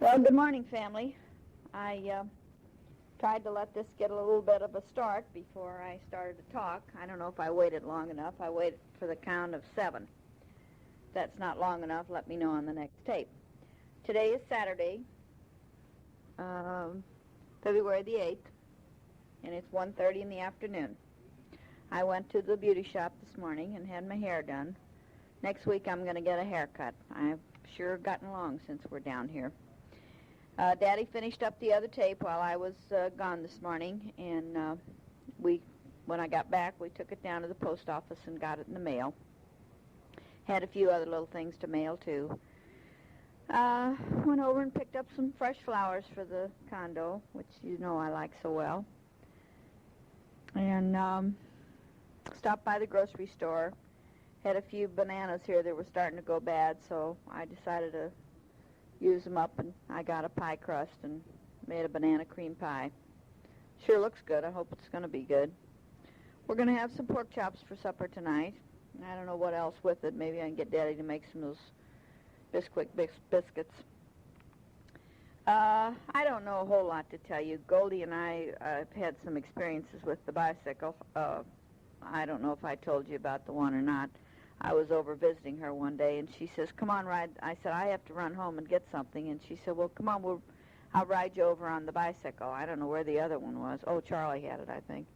Well, good morning, family. I tried to let this get a little bit of a start before I started to talk. I don't know if I waited long enough. I waited for the count of 7. If that's not long enough, let me know on the next tape. Today is Saturday, February the 8th, and it's 1:30 in the afternoon. I went to the beauty shop this morning and had my hair done. Next week I'm going to get a haircut. I've sure gotten along since we're down here. Daddy finished up the other tape while I was gone this morning, and when I got back, we took it down to the post office and got it in the mail. Had a few other little things to mail, too. Went over and picked up some fresh flowers for the condo, which you know I like so well. And stopped by the grocery store. Had a few bananas here that were starting to go bad, so I decided to use them up, and I got a pie crust and made a banana cream pie. Sure looks good. I hope it's going to be good. We're going to have some pork chops for supper tonight. I don't know what else with it. Maybe I can get Daddy to make some of those biscuits. I don't know a whole lot to tell you. Goldie and I have had some experiences with the bicycle. I don't know if I told you about the one or not. I was over visiting her one day, and she says, "Come on, ride." I said, "I have to run home and get something." And she said, "Well, come on, I'll ride you over on the bicycle." I don't know where the other one was. Oh, Charlie had it, I think.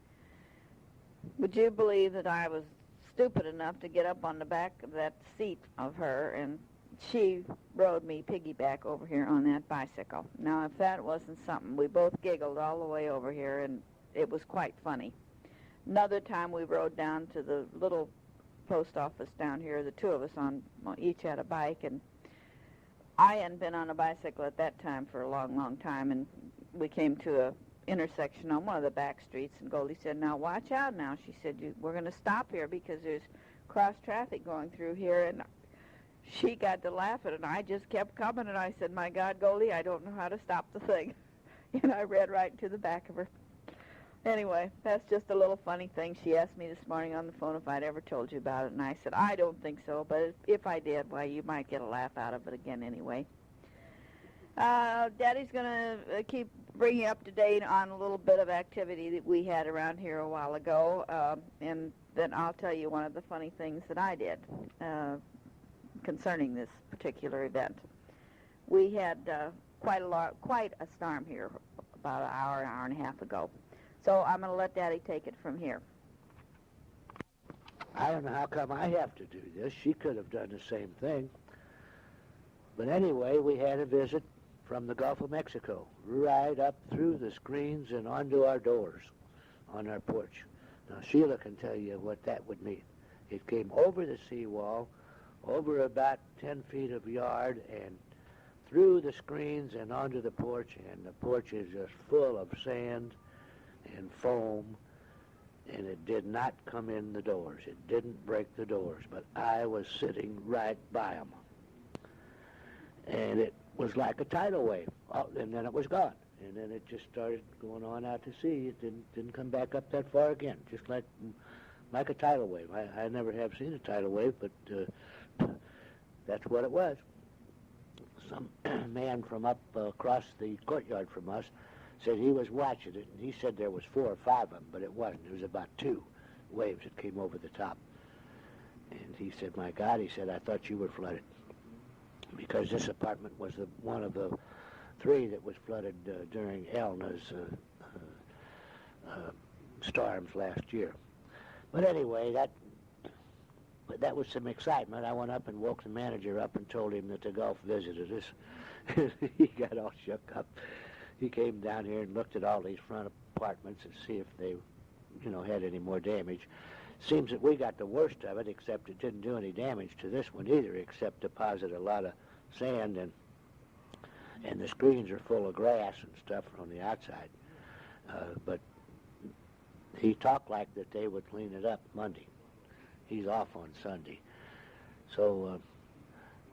Would you believe that I was stupid enough to get up on the back of that seat of her, and she rode me piggyback over here on that bicycle? Now, if that wasn't something, we both giggled all the way over here, and it was quite funny. Another time we rode down to the little post office down here, the two of us each had a bike, and I hadn't been on a bicycle at that time for a long time, and we came to a intersection on one of the back streets, and Goldie said, "Now watch out now." She said, "We're going to stop here because there's cross traffic going through here." And she got to laughing, and I just kept coming, and I said, "My God, Goldie, I don't know how to stop the thing." And I ran right into the back of her. Anyway, that's just a little funny thing. She asked me this morning on the phone if I'd ever told you about it, and I said, "I don't think so, but if I did, well, you might get a laugh out of it again anyway." Daddy's going to keep bringing you up to date on a little bit of activity that we had around here a while ago, and then I'll tell you one of the funny things that I did concerning this particular event. We had quite a storm here about an hour and a half ago. So I'm going to let Daddy take it from here. I don't know how come I have to do this. She could have done the same thing. But anyway, we had a visit from the Gulf of Mexico, right up through the screens and onto our doors on our porch. Now, Sheila can tell you what that would mean. It came over the seawall, over about 10 feet of yard, and through the screens and onto the porch, and the porch is just full of sand and foam, and it did not come in the doors. It didn't break the doors, but I was sitting right by them. And it was like a tidal wave, and then it was gone. And then it just started going on out to sea. It didn't come back up that far again, just like a tidal wave. I never have seen a tidal wave, but that's what it was. Some man from up across the courtyard from us said he was watching it, and he said there was 4 or 5 of them, but it wasn't. It was about 2 waves that came over the top. And he said, "My God," he said, "I thought you were flooded." Because this apartment was one of the 3 that was flooded during Elna's storms last year. But anyway, that was some excitement. I went up and woke the manager up and told him that the Gulf visited us. He got all shook up. He came down here and looked at all these front apartments and see if they, had any more damage. Seems that we got the worst of it, except it didn't do any damage to this one either, except deposit a lot of sand, and the screens are full of grass and stuff on the outside. But he talked like that they would clean it up Monday. He's off on Sunday. So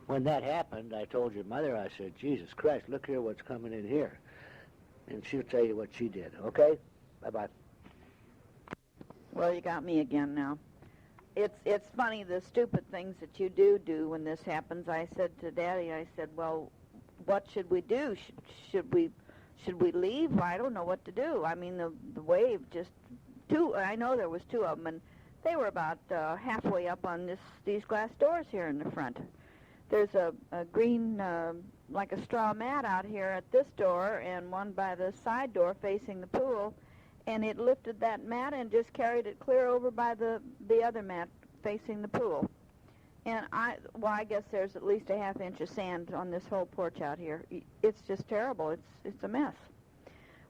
when that happened, I told your mother, I said, "Jesus Christ, look here what's coming in here." And she'll tell you what she did, okay? Bye-bye. Well, you got me again now. It's funny, the stupid things that you do when this happens. I said to Daddy, I said, "Well, what should we do? Should we leave? I don't know what to do. I mean, the wave just I know there was two of them, and they were about halfway up on these glass doors here in the front. There's a green, like a straw mat out here at this door, and one by the side door facing the pool, and it lifted that mat and just carried it clear over by the other mat facing the pool. And I guess there's at least a half inch of sand on this whole porch out here. It's just terrible. It's a mess.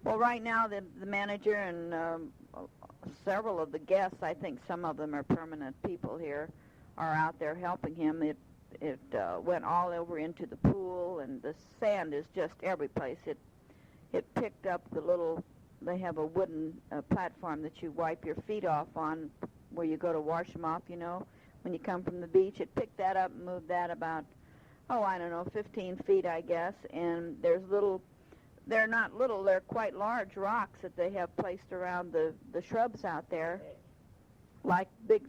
Well, right now the manager and several of the guests, I think some of them are permanent people here, are out there helping him. It went all over into the pool, and the sand is just every place. It picked up they have a wooden platform that you wipe your feet off on where you go to wash them off, you know, when you come from the beach. It picked that up and moved that about, 15 feet, I guess, and there's they're not little, they're quite large rocks that they have placed around the shrubs out there, like the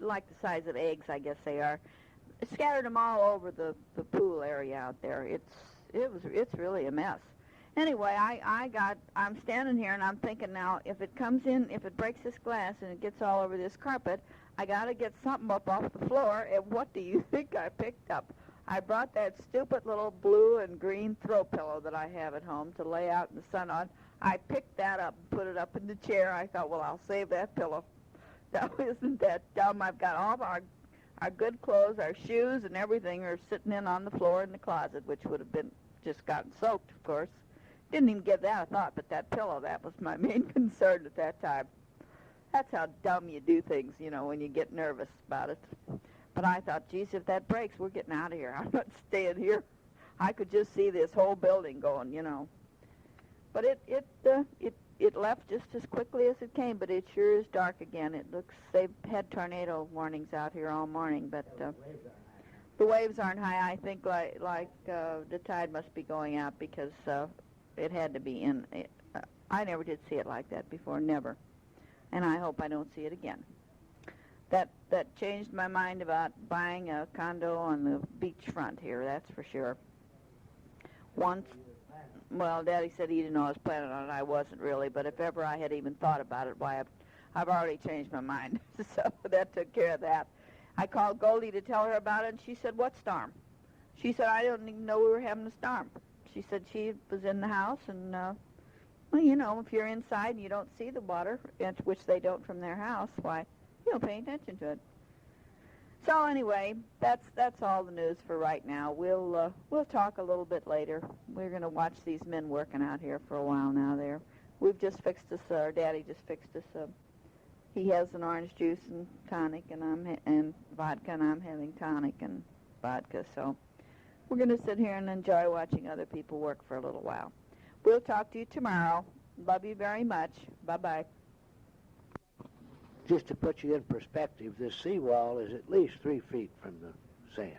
size of eggs, I guess they are. Scattered them all over the pool area out there. It's really a mess. Anyway, I'm standing here and I'm thinking now, if it breaks this glass and it gets all over this carpet, I got to get something up off the floor. And what do you think I picked up? I brought that stupid little blue and green throw pillow that I have at home to lay out in the sun on. I picked that up and put it up in the chair. I thought, well, I'll save that pillow. Now, isn't that dumb? I've got all of our good clothes, our shoes, and everything are sitting on the floor in the closet, which would have been just gotten soaked, of course. Didn't even give that a thought, but that pillow, that was my main concern at that time. That's how dumb you do things, you know, when you get nervous about it. But I thought, geez, if that breaks, we're getting out of here. I'm not staying here. I could just see this whole building going, you know. But it left just as quickly as it came, but it sure is dark again. They've had tornado warnings out here all morning, but the waves aren't high. I think the tide must be going out because it had to be in. I never did see it like that before, never. And I hope I don't see it again. That changed my mind about buying a condo on the beachfront here, that's for sure. Once, well, Daddy said he didn't know I was planning on it. I wasn't really, but if ever I had even thought about it, why, I've already changed my mind. So that took care of that. I called Goldie to tell her about it, and she said, what storm? She said, I didn't even know we were having a storm. She said she was in the house, and, well, you know, if you're inside and you don't see the water, which they don't from their house, why, you don't pay attention to it. So anyway, that's all the news for right now. We'll talk a little bit later. We're going to watch these men working out here for a while now. We've just fixed us. Our Daddy just fixed us. He has an orange juice and tonic, and vodka, and I'm having tonic and vodka. So we're going to sit here and enjoy watching other people work for a little while. We'll talk to you tomorrow. Love you very much. Bye-bye. Just to put you in perspective, this seawall is at least 3 feet from the sand.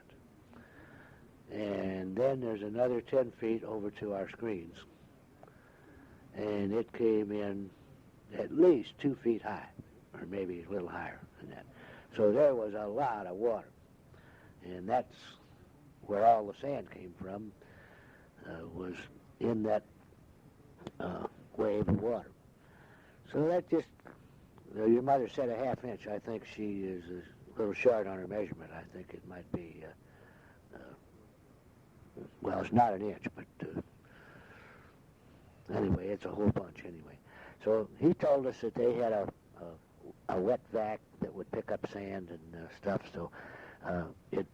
And then there's another 10 feet over to our screens. And it came in at least 2 feet high, or maybe a little higher than that. So there was a lot of water. And that's where all the sand came from, was in that wave of water. So that just, your mother said a half inch. I think she is a little short on her measurement. I think it might be, well, it's not an inch, but anyway, it's a whole bunch anyway. So he told us that they had a wet vac that would pick up sand and stuff, so it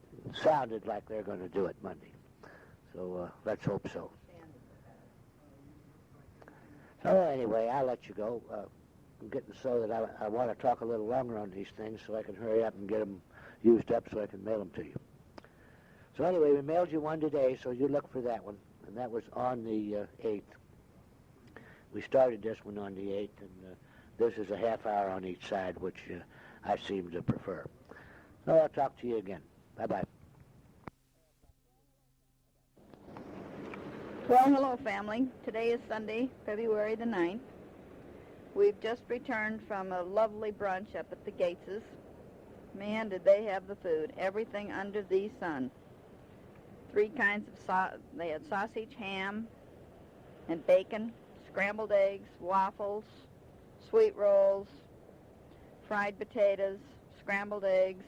sounded like they're going to do it Monday. So let's hope so. So anyway, I'll let you go. I'm getting so that I want to talk a little longer on these things so I can hurry up and get them used up so I can mail them to you. So anyway, we mailed you one today, so you look for that one. And that was on the 8th. We started this one on the 8th, and this is a half hour on each side, which I seem to prefer. So I'll talk to you again. Bye-bye. Well, hello, family. Today is Sunday, February the 9th. We've just returned from a lovely brunch up at the Gateses. Man, did they have the food. Everything under the sun. 3 kinds of sauce. They had sausage, ham, and bacon, scrambled eggs, waffles, sweet rolls, fried potatoes, scrambled eggs,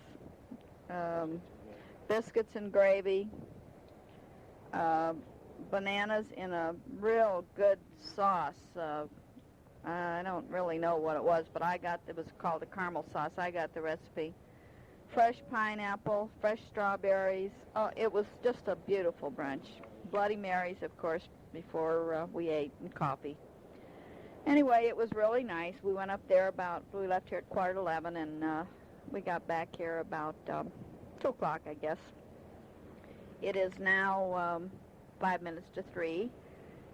biscuits and gravy, bananas in a real good sauce. I don't really know what it was, but it was called a caramel sauce. I got the recipe. Fresh pineapple, fresh strawberries. Oh, it was just a beautiful brunch. Bloody Marys, of course, before we ate, and coffee. Anyway, it was really nice. We went up there we left here at 11:15, and we got back here about 2 o'clock, I guess. It is now 5 minutes to 3,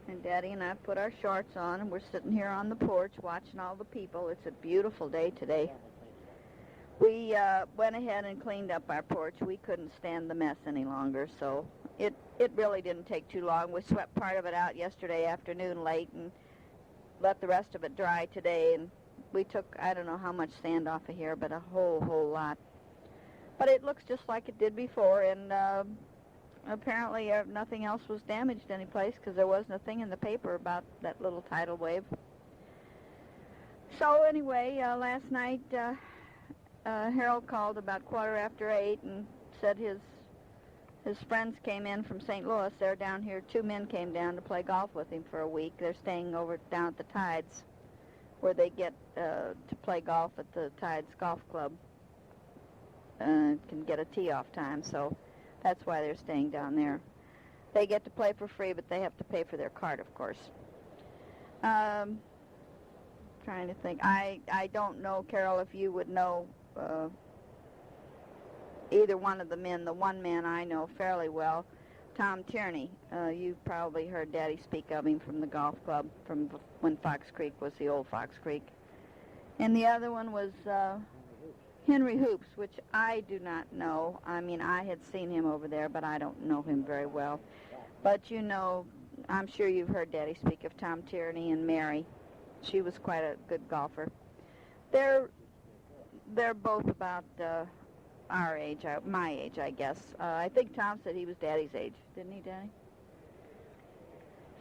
and Daddy and I put our shorts on, and we're sitting here on the porch watching all the people. It's a beautiful day today. We went ahead and cleaned up our porch. We couldn't stand the mess any longer, so it really didn't take too long. We swept part of it out yesterday afternoon late and let the rest of it dry today, and we took, I don't know how much sand off of here, but a whole lot. But it looks just like it did before, and apparently nothing else was damaged anyplace because there wasn't a thing in the paper about that little tidal wave. So anyway, last night Harold called about 8:15 and said his friends came in from St. Louis. They're down here. 2 men came down to play golf with him for a week. They're staying over down at the Tides, where they get to play golf at the Tides Golf Club. Can get a tee-off time, so that's why they're staying down there. They get to play for free, but they have to pay for their cart, of course. Trying to think. I don't know, Carol, if you would know either one of the men. The one man I know fairly well, Tom Tierney. You probably heard Daddy speak of him from the golf club from when Fox Creek was the old Fox Creek. And the other one was Henry Hoops, which I do not know. I mean, I had seen him over there, but I don't know him very well. But you know, I'm sure you've heard Daddy speak of Tom Tierney and Mary. She was quite a good golfer. They're both about our age, my age, I guess. I think Tom said he was Daddy's age, didn't he, Daddy?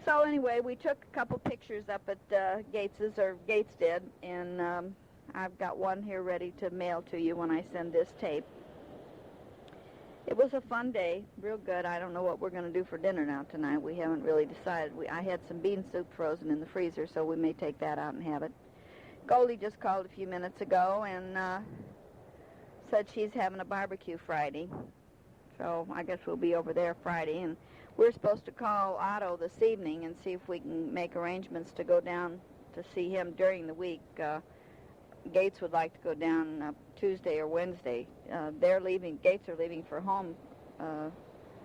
So anyway, we took a couple pictures up at Gates's, or Gates did, and I've got one here ready to mail to you when I send this tape. It was a fun day, real good. I don't know what we're going to do for dinner now tonight. We haven't really decided. I had some bean soup frozen in the freezer, so we may take that out and have it. Goldie just called a few minutes ago and said she's having a barbecue Friday. So I guess we'll be over there Friday. And we're supposed to call Otto this evening and see if we can make arrangements to go down to see him during the week. Gates would like to go down Tuesday or Wednesday. Gates are leaving for home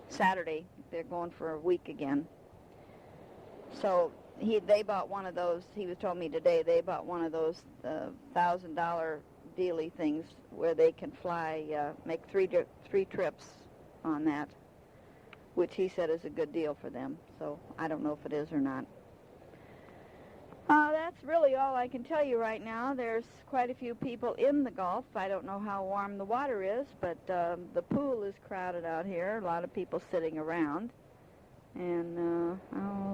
Saturday. They're going for a week again. So they bought one of those. He was told me today they bought one of those $1,000 dealy things where they can fly, make three trips on that, which he said is a good deal for them. So I don't know if it is or not. That's really all I can tell you right now. There's quite a few people in the Gulf. I don't know how warm the water is, but the pool is crowded out here. A lot of people sitting around. And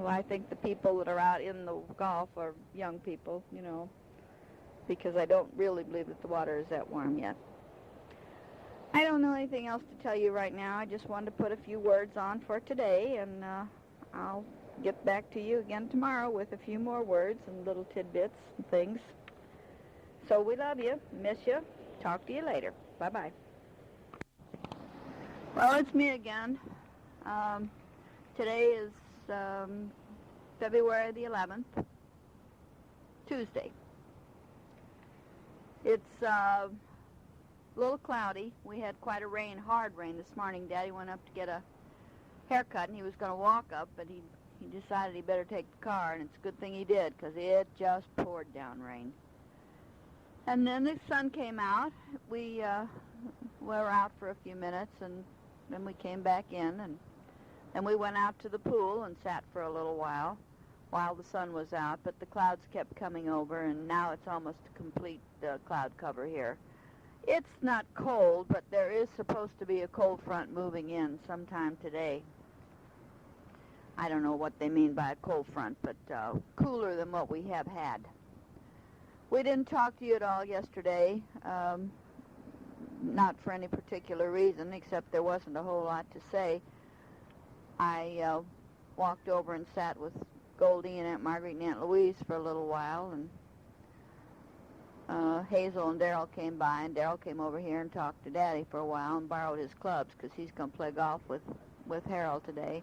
I think the people that are out in the Gulf are young people, you know, because I don't really believe that the water is that warm yet. I don't know anything else to tell you right now. I just wanted to put a few words on for today, and I'll get back to you again tomorrow with a few more words and little tidbits and things. So we love you, miss you. Talk to you later. Bye-bye. Well, it's me again. Today is February the 11th, Tuesday. It's a little cloudy. We had quite a hard rain this morning. Daddy went up to get a haircut, and he was going to walk up, but he decided he better take the car, and it's a good thing he did, because it just poured down rain. And then the sun came out. We were out for a few minutes, and then we came back in, and then we went out to the pool and sat for a little while the sun was out, but the clouds kept coming over, and now it's almost a complete cloud cover here. It's not cold, but there is supposed to be a cold front moving in sometime today. I don't know what they mean by a cold front, but cooler than what we have had. We didn't talk to you at all yesterday, not for any particular reason, except there wasn't a whole lot to say. I walked over and sat with Goldie and Aunt Marguerite and Aunt Louise for a little while, and Hazel and Darrell came by, and Darrell came over here and talked to Daddy for a while and borrowed his clubs because he's going to play golf with Harold today.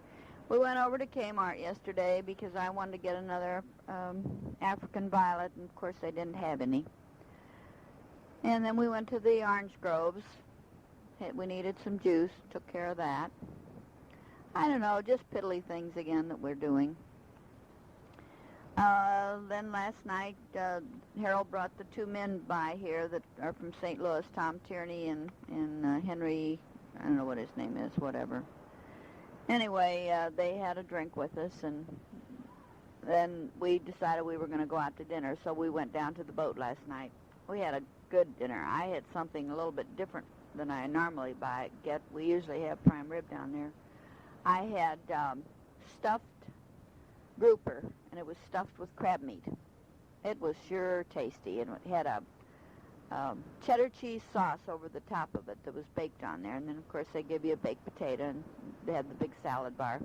We went over to Kmart yesterday because I wanted to get another African violet, and of course they didn't have any. And then we went to the orange groves. We needed some juice, took care of that. I don't know, just piddly things again that we're doing. Then last night, Harold brought the two men by here that are from St. Louis, Tom Tierney and Henry, I don't know what his name is, whatever. Anyway, they had a drink with us, and then we decided we were going to go out to dinner, so we went down to the boat last night. We had a good dinner. I had something a little bit different than I normally get. We usually have prime rib down there. I had stuffed grouper, and it was stuffed with crab meat. It was sure tasty, and it had a cheddar cheese sauce over the top of it that was baked on there, and then of course they give you a baked potato, and they had the big salad bar.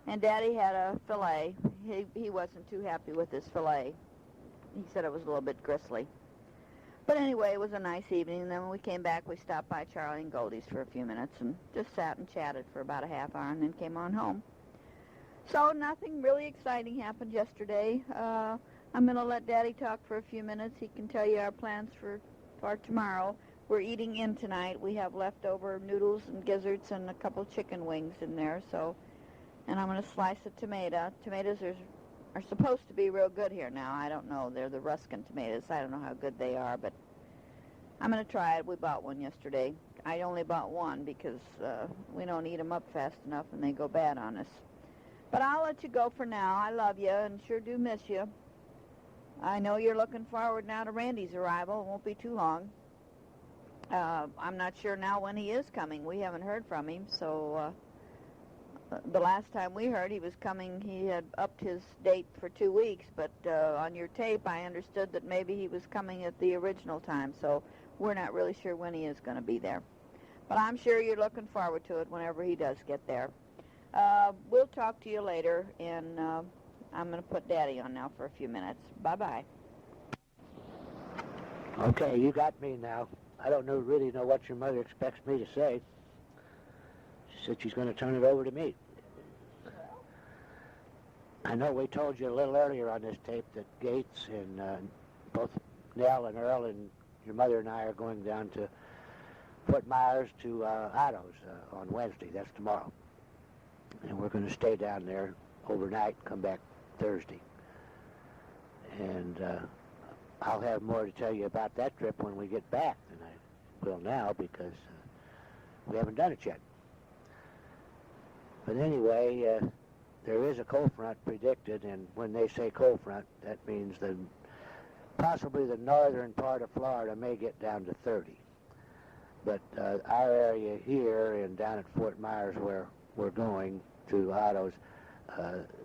And Daddy had a fillet. He wasn't too happy with his fillet. He said it was a little bit gristly. But anyway, it was a nice evening, and then when we came back, we stopped by Charlie and Goldie's for a few minutes and just sat and chatted for about a half hour and then came on home. So nothing really exciting happened yesterday. I'm going to let Daddy talk for a few minutes. He can tell you our plans for tomorrow. We're eating in tonight. We have leftover noodles and gizzards and a couple chicken wings in there. And I'm going to slice a tomato. Tomatoes are supposed to be real good here now. I don't know. They're the Ruskin tomatoes. I don't know how good they are, but I'm going to try it. We bought one yesterday. I only bought one because we don't eat them up fast enough and they go bad on us. But I'll let you go for now. I love you and sure do miss you. I know you're looking forward now to Randy's arrival. It won't be too long. I'm not sure now when he is coming. We haven't heard from him, so the last time we heard he was coming, he had upped his date for 2 weeks, but on your tape I understood that maybe he was coming at the original time, so we're not really sure when he is going to be there. But I'm sure you're looking forward to it whenever he does get there. We'll talk to you later, and I'm going to put Daddy on now for a few minutes. Bye-bye. Okay, you got me now. I don't really know what your mother expects me to say. She said she's going to turn it over to me. I know we told you a little earlier on this tape that Gates and both Nell and Earl and your mother and I are going down to Fort Myers to Otto's on Wednesday. That's tomorrow. And we're going to stay down there overnight and come back Thursday. And I'll have more to tell you about that trip when we get back than I will now because we haven't done it yet. But anyway, there is a cold front predicted, and when they say cold front, that means that possibly the northern part of Florida may get down to 30. But our area here and down at Fort Myers where we're going to Otto's,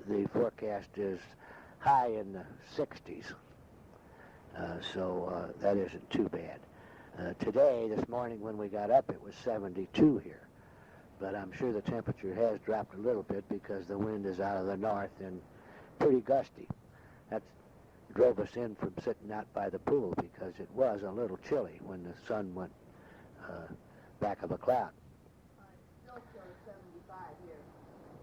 the forecast is high in the 60s. So that isn't too bad. Today, this morning when we got up, it was 72 here. But I'm sure the temperature has dropped a little bit because the wind is out of the north and pretty gusty. That drove us in from sitting out by the pool because it was a little chilly when the sun went back of a cloud. Still 75 here.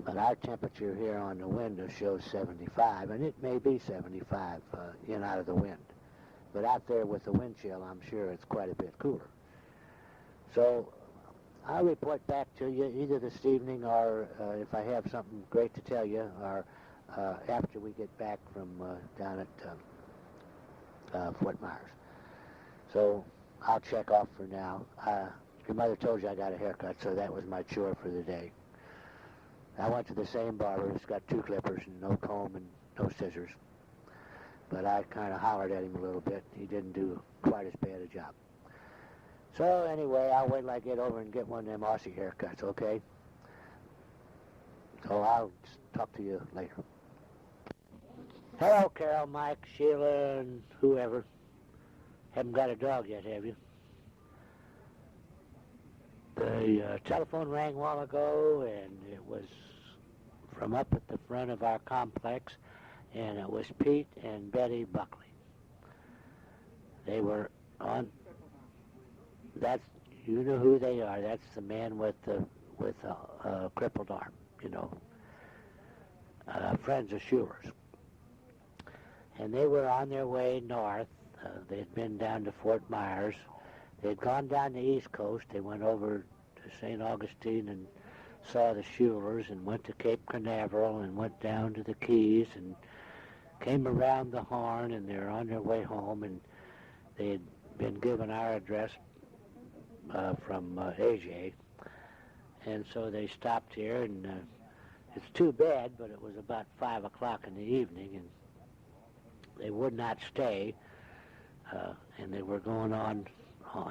But our temperature here on the window shows 75, and it may be 75 in out of the wind. But out there with the wind chill, I'm sure it's quite a bit cooler. So I'll report back to you either this evening or if I have something great to tell you, or after we get back from down at Fort Myers. So I'll check off for now. Your mother told you I got a haircut, so that was my chore for the day. I went to the same barber. He's got 2 clippers and no comb and no scissors. But I kind of hollered at him a little bit. He didn't do quite as bad a job. So anyway, I'll wait till I get over and get one of them Aussie haircuts, okay? So I'll talk to you later. Hello, Carol, Mike, Sheila, and whoever. Haven't got a dog yet, have you? The telephone rang a while ago, and it was from up at the front of our complex, and it was Pete and Betty Buckley. They were on. That's, you know who they are. That's the man with a crippled arm. You know, friends of Schuler's. And they were on their way north. They'd been down to Fort Myers. They'd gone down the East Coast. They went over to St. Augustine and saw the Schulers and went to Cape Canaveral and went down to the Keys and came around the Horn, and they're on their way home, and they had been given our address from AJ. And so they stopped here, and it's too bad, but it was about 5 o'clock in the evening, and they would not stay, and they were going on,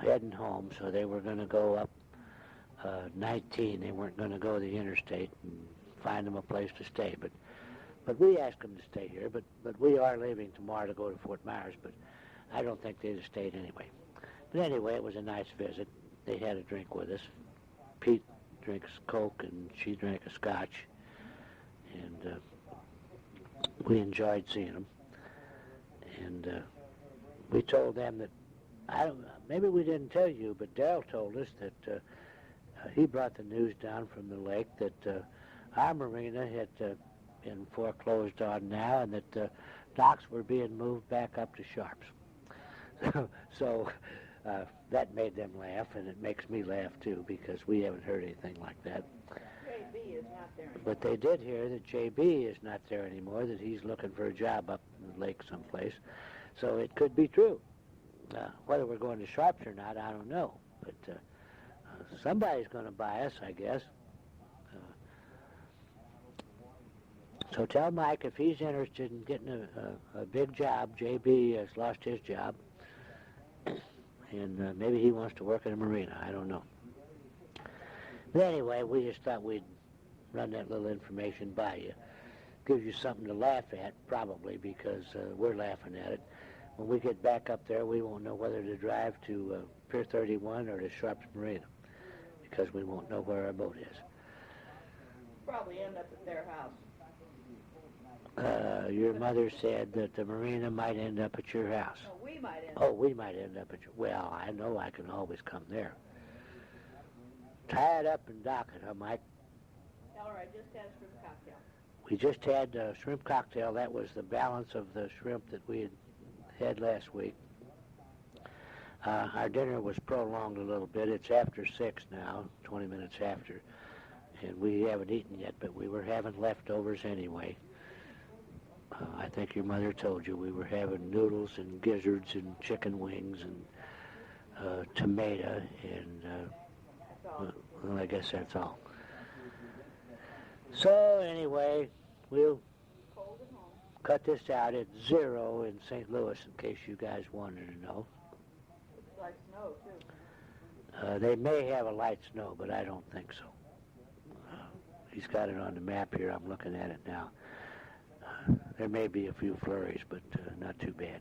heading home, so they were going to go up 19. They weren't going to go the interstate and find them a place to stay, but we asked them to stay here, but we are leaving tomorrow to go to Fort Myers, but I don't think they'd have stayed anyway. But anyway, it was a nice visit. They had a drink with us. Pete drinks Coke, and she drank a Scotch, and we enjoyed seeing them. And we told them that, maybe we didn't tell you, but Darrell told us that he brought the news down from the lake that our marina had been foreclosed on now, and that docks were being moved back up to Sharps. So that made them laugh, and it makes me laugh too, because we haven't heard anything like that. JB is not there anymore. But they did hear that JB is not there anymore, that he's looking for a job up in the lake someplace. So it could be true. Whether we're going to Sharps or not, I don't know. But somebody's going to buy us, I guess. So tell Mike if he's interested in getting a big job. JB has lost his job, and maybe he wants to work at a marina. I don't know. But anyway, we just thought we'd run that little information by you. Gives you something to laugh at, probably, because we're laughing at it. When we get back up there, we won't know whether to drive to Pier 31 or to Sharps Marina, because we won't know where our boat is. Probably end up at their house. Your mother said that the marina might end up at your house. No, we might end up. Oh, we might end up at your... Well, I know I can always come there. Tie it up and dock it, huh, Mike? Tell her I just had a shrimp cocktail. We just had a shrimp cocktail. That was the balance of the shrimp that we had last week. Our dinner was prolonged a little bit. It's after 6 now, 20 minutes after. And we haven't eaten yet, but we were having leftovers anyway. I think your mother told you we were having noodles and gizzards and chicken wings and tomato and, well, I guess that's all. So anyway, we'll cut this out at 0 in St. Louis in case you guys wanted to know. Looks like snow, too. They may have a light snow, but I don't think so. He's got it on the map here. I'm looking at it now. There may be a few flurries, but not too bad.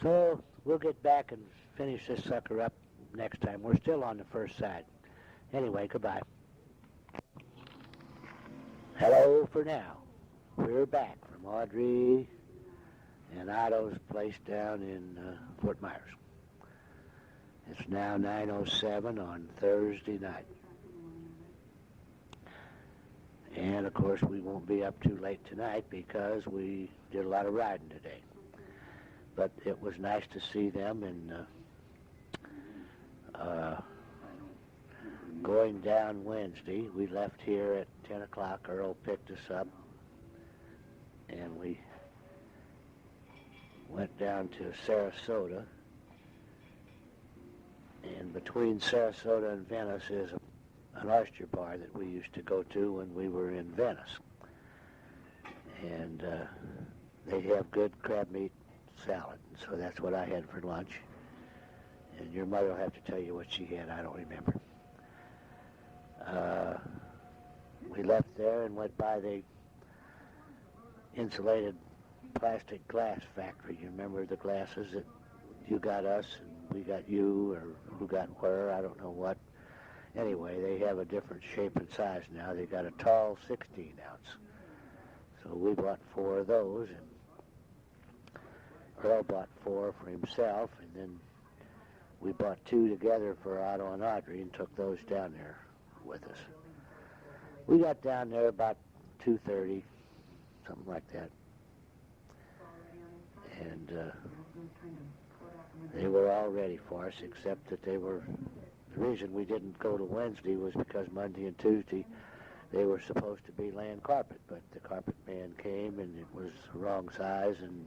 So we'll get back and finish this sucker up next time. We're still on the first side. Anyway, goodbye. Hello for now. We're back from Audrey and Otto's place down in Fort Myers. It's now 9:07 on Thursday night. And, of course, we won't be up too late tonight because we did a lot of riding today. But it was nice to see them, and going down Wednesday, we left here at 10 o'clock. Earl picked us up, and we went down to Sarasota. And between Sarasota and Venice is an oyster bar that we used to go to when we were in Venice. And they have good crab meat salad, so that's what I had for lunch. And your mother will have to tell you what she had. I don't remember. We We left there and went by the insulated plastic glass factory. You remember the glasses that you got us and we got you, or who got where, I don't know what. Anyway, they have a different shape and size now. They got a tall 16 ounce. So we bought 4 of those, and Earl bought 4 for himself, and then we bought 2 together for Otto and Audrey and took those down there with us. We got down there about 2:30, something like that. And they were all ready for us, except that the reason we didn't go to Wednesday was because Monday and Tuesday they were supposed to be laying carpet, but the carpet man came and it was the wrong size and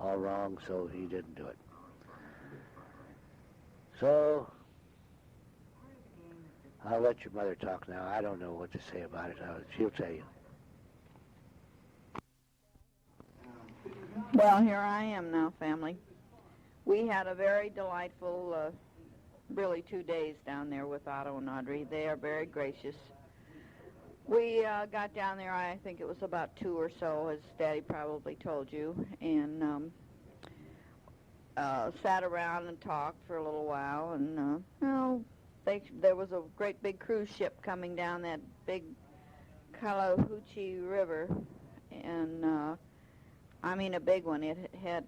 all wrong, so he didn't do it. So I'll let your mother talk now. I don't know what to say about it. She'll tell you. Well, here I am now, family. We had a very delightful, really 2 days down there with Otto and Audrey. They are very gracious. We got down there, I think it was about 2 or so, as Daddy probably told you, and sat around and talked for a little while. And, there was a great big cruise ship coming down that big Calahoochee River, and I mean a big one. It had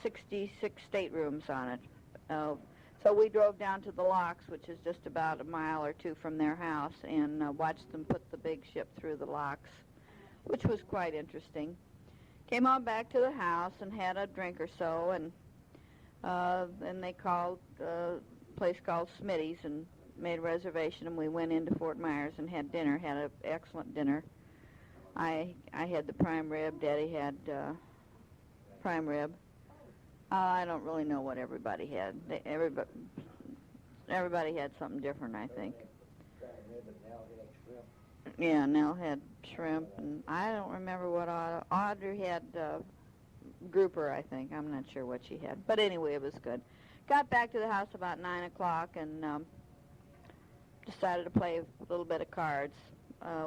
66 staterooms on it. So we drove down to the locks, which is just about a mile or 2 from their house, and watched them put the big ship through the locks, which was quite interesting. Came on back to the house and had a drink or so, and then they called a place called Smitty's and made a reservation, and we went into Fort Myers and had dinner, had an excellent dinner. I had the prime rib. Daddy had prime rib. I don't really know what everybody had. Everybody had something different, I think. Yeah, Nell had shrimp, and I don't remember what Audrey had. Grouper, I think. I'm not sure what she had. But anyway, it was good. Got back to the house about 9 o'clock and decided to play a little bit of cards.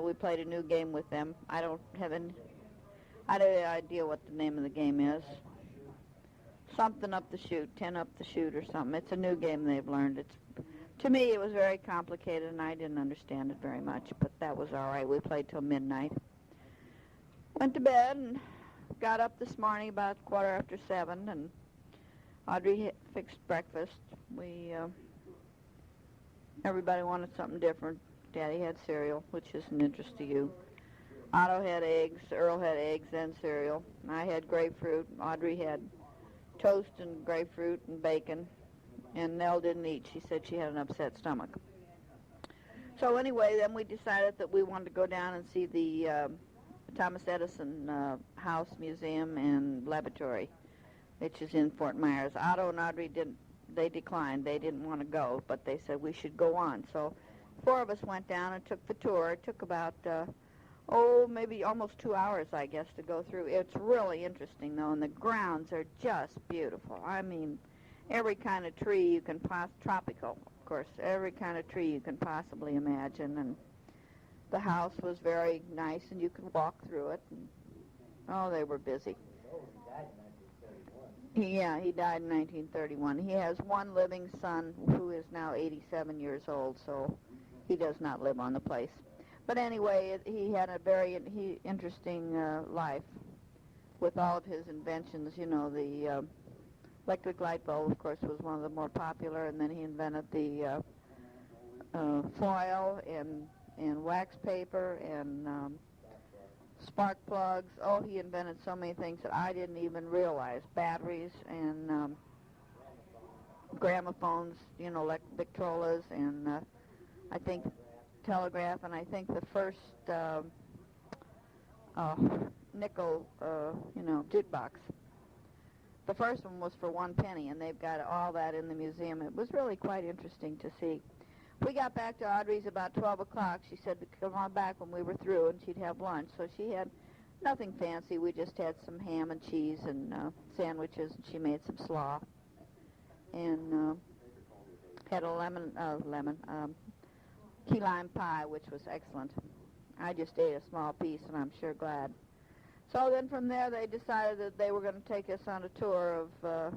We played a new game with them. I don't have any idea what the name of the game is. Something up the chute, 10 up the chute or something. It's a new game they've learned. To me, it was very complicated, and I didn't understand it very much, but that was all right. We played till midnight. Went to bed and got up this morning about 7:15, and Audrey fixed breakfast. Everybody wanted something different. Daddy had cereal, which is an interest to you. Otto had eggs. Earl had eggs and cereal. I had grapefruit. Audrey had toast and grapefruit and bacon. And Nell didn't eat. She said she had an upset stomach. So anyway, then we decided that we wanted to go down and see the Thomas Edison House, Museum, and Laboratory, which is in Fort Myers. Otto and Audrey declined. They didn't want to go, but they said we should go on. So 4 of us went down and took the tour. It took about, maybe almost 2 hours, I guess, to go through. It's really interesting, though, and the grounds are just beautiful. I mean, every kind of tree you can tropical, of course, every kind of tree you can possibly imagine, and the house was very nice, and you could walk through it. And, they were busy. He died in 1931. He has one living son who is now 87 years old, so he does not live on the place. But anyway, he had a very interesting life with all of his inventions. You know, the electric light bulb, of course, was one of the more popular, and then he invented the foil and wax paper and spark plugs. He invented so many things that I didn't even realize. Batteries and gramophones, Victrolas, and I think telegraph, and I think the first nickel, jukebox. The first one was for 1 penny, and they've got all that in the museum. It was really quite interesting to see. We got back to Audrey's about 12 o'clock. She said to come on back when we were through, and she'd have lunch. So she had nothing fancy. We just had some ham and cheese and sandwiches, and she made some slaw. And had a key lime pie, which was excellent. I just ate a small piece, and I'm sure glad. So then from there, they decided that they were going to take us on a tour of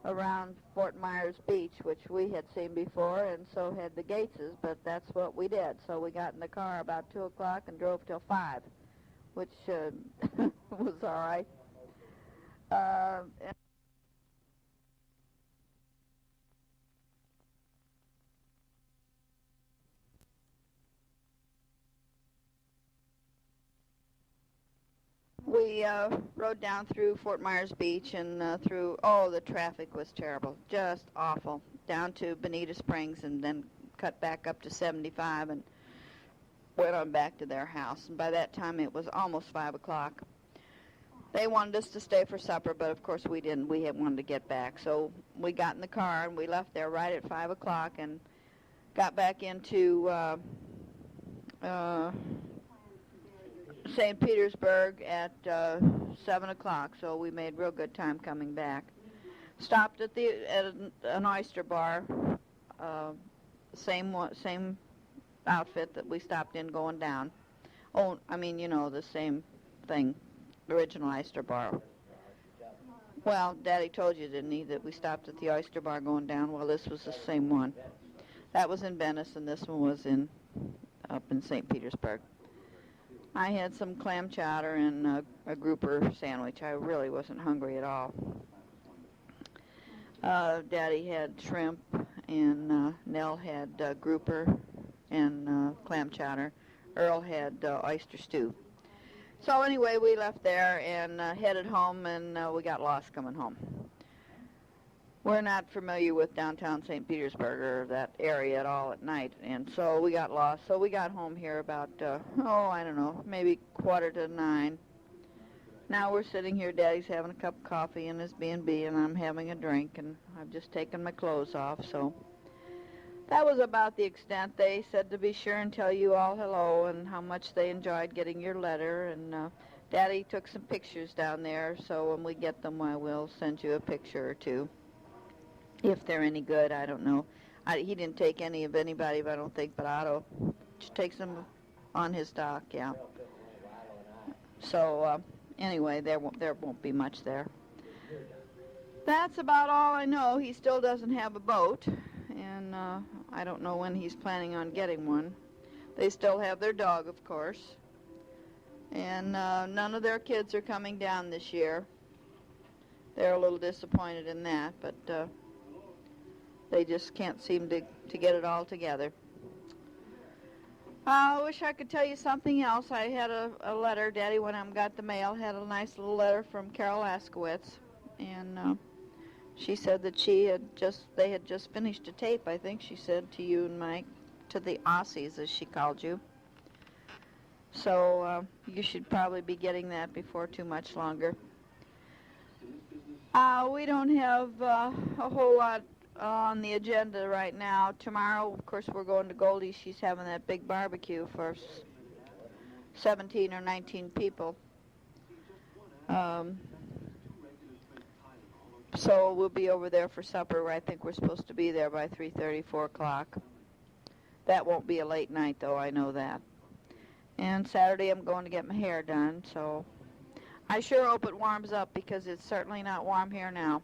around Fort Myers Beach, which we had seen before, and so had the Gateses, but that's what we did. So we got in the car about 2 o'clock and drove till 5, which was all right. And we rode down through Fort Myers Beach and the traffic was terrible, just awful, down to Bonita Springs and then cut back up to 75 and went on back to their house. And by that time, it was almost 5 o'clock. They wanted us to stay for supper, but of course we didn't. We had wanted to get back. So we got in the car and we left there right at 5 o'clock and got back into St. Petersburg at 7 o'clock. So we made real good time coming back. Stopped at an oyster bar, same outfit that we stopped in going down. Oh, I mean, the same thing, original oyster bar. Well, Daddy told you, didn't he, that we stopped at the oyster bar going down? Well, this was the same one. That was in Venice, and this one was up in St. Petersburg. I had some clam chowder and a grouper sandwich. I really wasn't hungry at all. Daddy had shrimp, and Nell had grouper and clam chowder. Earl had oyster stew. So anyway, we left there and headed home, and we got lost coming home. We're not familiar with downtown St. Petersburg or that area at all at night, and so we got lost. So we got home here about, I don't know, maybe 8:45. Now we're sitting here, Daddy's having a cup of coffee in his B&B, and I'm having a drink, and I've just taken my clothes off, so that was about the extent. They said to be sure and tell you all hello and how much they enjoyed getting your letter, and Daddy took some pictures down there, so when we get them, I will send you a picture or two. If they're any good, I don't know. He didn't take any of anybody, I don't think, but Otto takes them on his dock, yeah. So anyway, there won't be much there. That's about all I know. He still doesn't have a boat, and I don't know when he's planning on getting one. They still have their dog, of course, and none of their kids are coming down this year. They're a little disappointed in that, but they just can't seem to get it all together. I wish I could tell you something else. I had a letter. Daddy, when I got the mail, had a nice little letter from Carol Askowitz, and she said that they had just finished a tape, I think she said, to you and Mike, to the Aussies, as she called you. So you should probably be getting that before too much longer. We don't have a whole lot on the agenda right now. Tomorrow, of course, we're going to Goldie's. She's having that big barbecue for 17 or 19 people. So we'll be over there for supper. I think we're supposed to be there by 3:30, 4 o'clock. That won't be a late night, though, I know that. And Saturday I'm going to get my hair done, so I sure hope it warms up, because it's certainly not warm here now.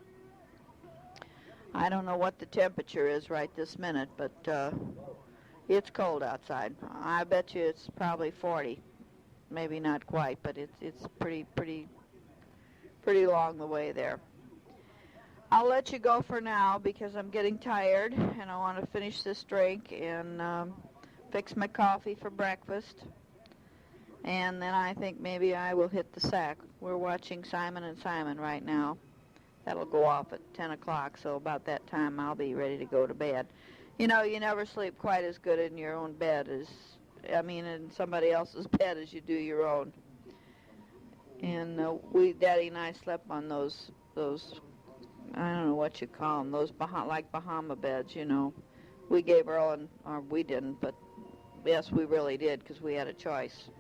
I don't know what the temperature is right this minute, but it's cold outside. I bet you it's probably 40. Maybe not quite, but it's pretty long the way there. I'll let you go for now because I'm getting tired, and I want to finish this drink and fix my coffee for breakfast. And then I think maybe I will hit the sack. We're watching Simon and Simon right now. That'll go off at 10 o'clock, so about that time I'll be ready to go to bed. You know, you never sleep quite as good in your own bed in somebody else's bed as you do your own. And Daddy and I slept on those, I don't know what you call them, those like Bahama beds, you know. We gave Earl, or we didn't, but yes, we really did, because we had a choice.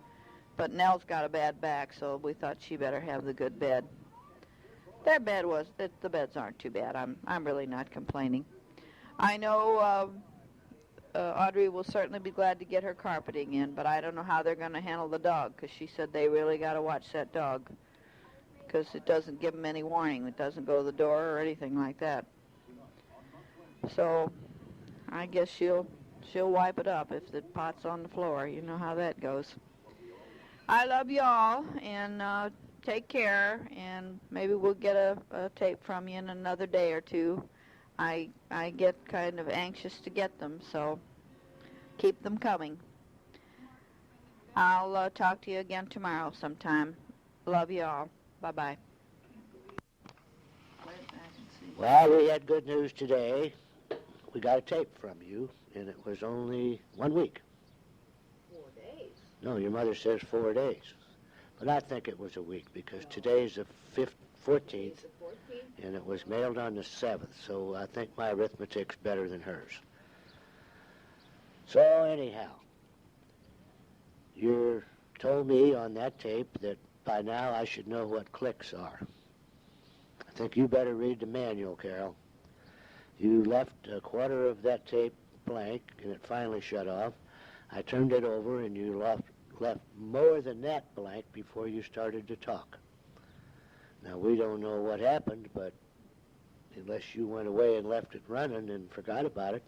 But Nell's got a bad back, so we thought she better have the good bed. The beds aren't too bad. I'm really not complaining. I know Audrey will certainly be glad to get her carpeting in, but I don't know how they're going to handle the dog, because she said they really got to watch that dog, because it doesn't give them any warning. It doesn't go to the door or anything like that. So I guess she'll wipe it up if the pot's on the floor. You know how that goes. I love y'all, and take care, and maybe we'll get a tape from you in another day or two. I get kind of anxious to get them, so keep them coming. I'll talk to you again tomorrow sometime. Love you all. Bye-bye. Well, we had good news today. We got a tape from you, and it was only 1 week. 4 days? No, your mother says 4 days. But I think it was a week, because today's the 14th, and it was mailed on the 7th, so I think my arithmetic's better than hers. So anyhow, you told me on that tape that by now I should know what clicks are. I think you better read the manual, Carol. You left a quarter of that tape blank, and it finally shut off. I turned it over, and you left more than that blank before you started to talk. Now, we don't know what happened, but unless you went away and left it running and forgot about it.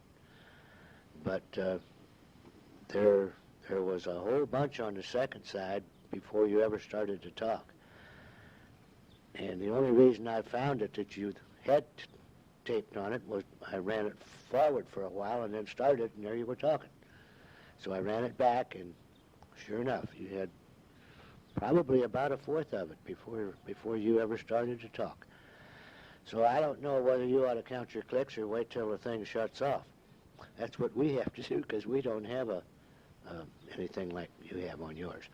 But there was a whole bunch on the second side before you ever started to talk. And the only reason I found it that you had taped on it was I ran it forward for a while and then started, and there you were talking. So I ran it back, and sure enough, you had probably about a fourth of it before you ever started to talk. So I don't know whether you ought to count your clicks or wait till the thing shuts off. That's what we have to do, because we don't have anything like you have on yours.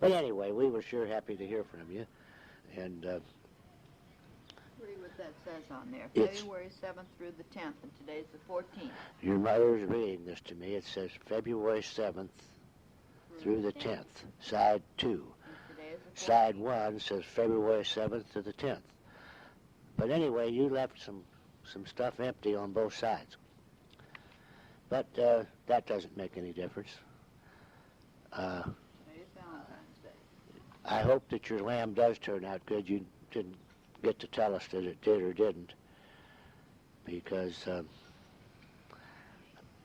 But anyway, we were sure happy to hear from you, and Read what that says on there. It's- February 7th through the 10th, and today's the 14th. your mother's reading this to me. It says February 7th through the 10th, side 2. And today is the 14th. Side 1 says February 7th to the 10th. But anyway, you left some stuff empty on both sides. But that doesn't make any difference. Today's Valentine's Day. I hope that your lamb does turn out good. You didn't get to tell us that it did or didn't, because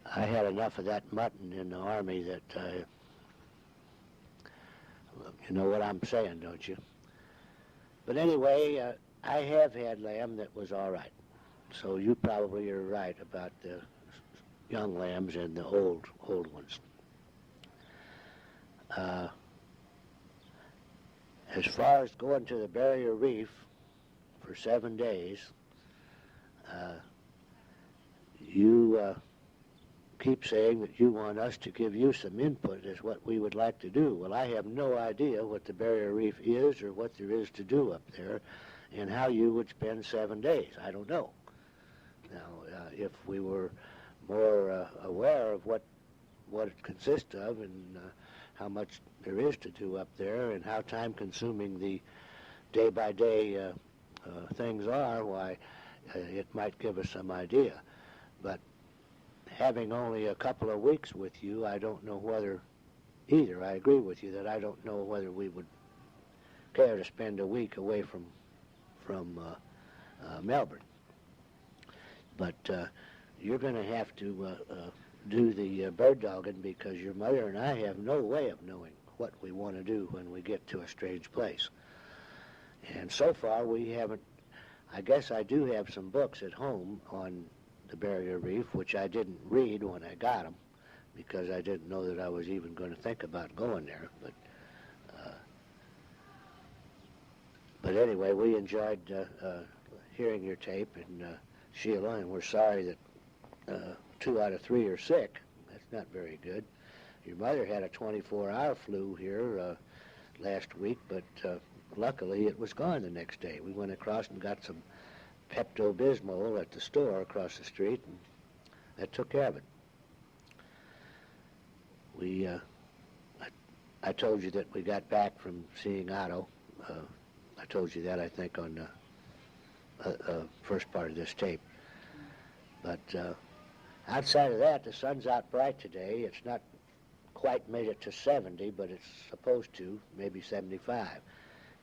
I had enough of that mutton in the Army that, you know what I'm saying, don't you? But anyway, I have had lamb that was all right. So you probably are right about the young lambs and the old ones. As far as going to the Barrier Reef for 7 days, you keep saying that you want us to give you some input as what we would like to do. Well, I have no idea what the Barrier Reef is or what there is to do up there and how you would spend 7 days. I don't know. Now, if we were more aware of what it consists of and how much there is to do up there and how time-consuming the day-by-day things are, why, it might give us some idea. But having only a couple of weeks with you, I don't know whether either. I agree with you that I don't know whether we would care to spend a week away from Melbourne. But you're going to have to do the bird dogging, because your mother and I have no way of knowing what we want to do when we get to a strange place. And so far we haven't. I guess I do have some books at home on the Barrier Reef, which I didn't read when I got them, because I didn't know that I was even going to think about going there. But anyway, we enjoyed hearing your tape, and Sheila, and we're sorry that 2 out of 3 are sick. That's not very good. Your mother had a 24-hour flu here last week, but luckily it was gone the next day. We went across and got some Pepto-Bismol at the store across the street, and that took care of it. I told you that we got back from seeing Otto. I told you that, I think, on the first part of this tape. But Outside of that, the sun's out bright today. It's not quite made it to 70, but it's supposed to, maybe 75.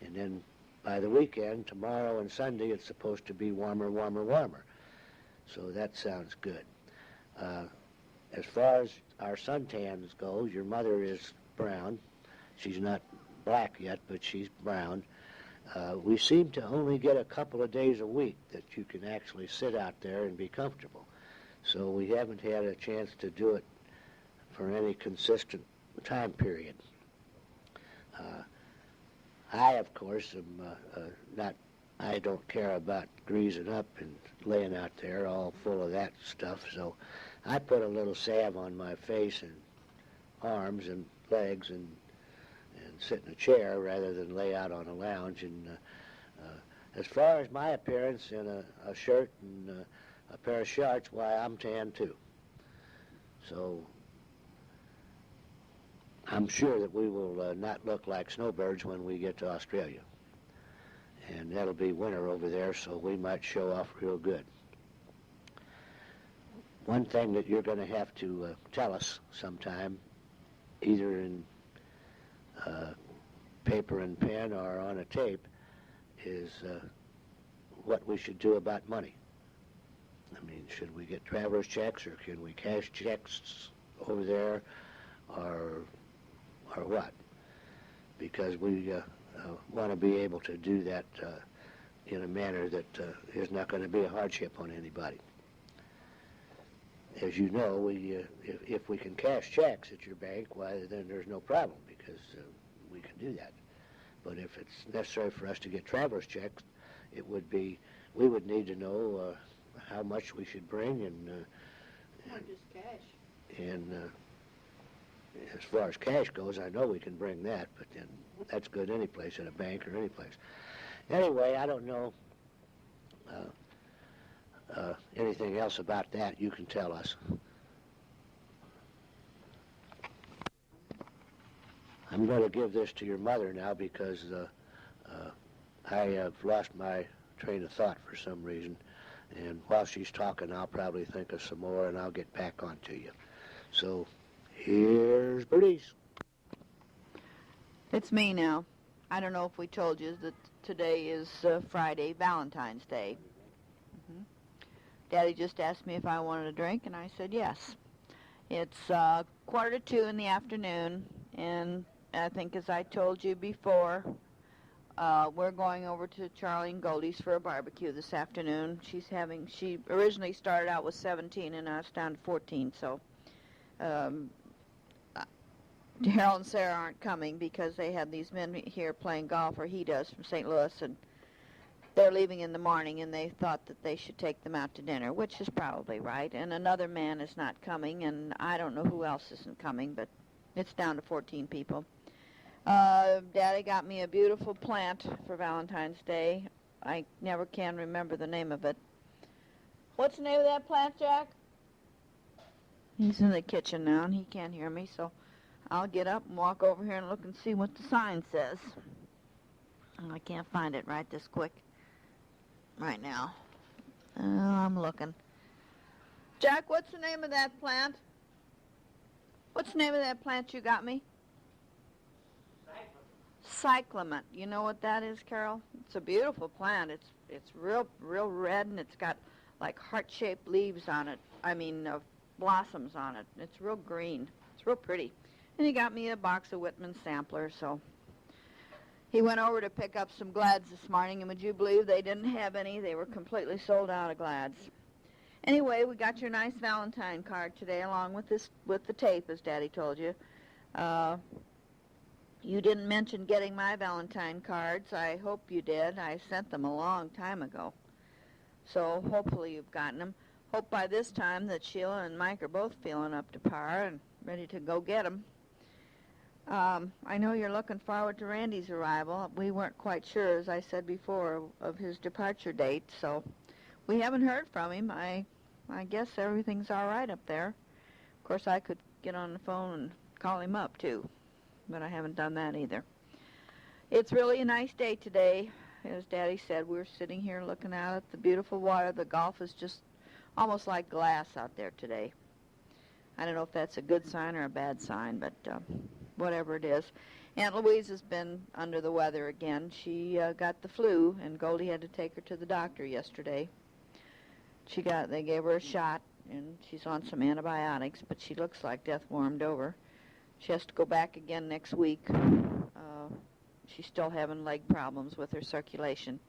And then by the weekend, tomorrow and Sunday, it's supposed to be warmer, warmer, warmer. So that sounds good. As far as our suntans go, your mother is brown. She's not black yet, but she's brown. We seem to only get a couple of days a week that you can actually sit out there and be comfortable. So we haven't had a chance to do it for any consistent time period. I, of course, am I don't care about greasing up and laying out there all full of that stuff, so I put a little salve on my face and arms and legs and sit in a chair rather than lay out on a lounge. And as far as my appearance in a shirt and a pair of shorts, why, I'm tan too. So I'm sure that we will not look like snowbirds when we get to Australia. And that'll be winter over there, so we might show off real good. One thing that you're going to have to tell us sometime, either in paper and pen or on a tape, is what we should do about money. I mean, should we get traveler's checks, or can we cash checks over there, or what? Because we want to be able to do that in a manner that is not going to be a hardship on anybody. As you know, if we can cash checks at your bank, why, then there's no problem, because we can do that. But if it's necessary for us to get traveler's checks, we would need to know how much we should bring, and just cash. And as far as cash goes, I know we can bring that, but then that's good any place, at a bank or any place. Anyway, I don't know anything else about that. You can tell us. I'm going to give this to your mother now, because I have lost my train of thought for some reason. And while she's talking, I'll probably think of some more, and I'll get back on to you. So here's Bernice. It's me now. I don't know if we told you that today is Friday, Valentine's Day. Daddy just asked me if I wanted a drink, and I said yes. It's 1:45 in the afternoon, and I think, as I told you before, we're going over to Charlie and Goldie's for a barbecue this afternoon. She originally started out with 17, and now it's down to 14, so Harold and Sarah aren't coming because they had these men here playing golf, or he does, from St. Louis, and they're leaving in the morning, and they thought that they should take them out to dinner, which is probably right. And another man is not coming, and I don't know who else isn't coming, but it's down to 14 people. Daddy got me a beautiful plant for Valentine's Day. I never can remember the name of it. What's the name of that plant, Jack? He's in the kitchen now, and he can't hear me, so I'll get up and walk over here and look and see what the sign says. I can't find it right this quick. Right now. I'm looking. Jack, what's the name of that plant? What's the name of that plant you got me? Cyclamen. You know what that is, Carol? It's a beautiful plant. It's real red, and it's got like heart-shaped leaves on it. I mean, blossoms on it. It's real green. It's real pretty. And he got me a box of Whitman samplers, so he went over to pick up some Glads this morning, and would you believe they didn't have any? They were completely sold out of Glads. Anyway, we got your nice Valentine card today, along with the tape, as Daddy told you. You didn't mention getting my Valentine cards. I hope you did. I sent them a long time ago. So hopefully you've gotten them. Hope by this time that Sheila and Mike are both feeling up to par and ready to go get them. I know you're looking forward to Randy's arrival. We weren't quite sure, as I said before, of his departure date, so we haven't heard from him. I guess everything's all right up there. Of course, I could get on the phone and call him up, too, but I haven't done that either. It's really a nice day today. As Daddy said, we're sitting here looking out at the beautiful water. The golf is just almost like glass out there today. I don't know if that's a good sign or a bad sign, but whatever it is. Aunt Louise has been under the weather again. She got the flu, and Goldie had to take her to the doctor yesterday. They gave her a shot, and she's on some antibiotics, but she looks like death warmed over. She has to go back again next week. She's still having leg problems with her circulation.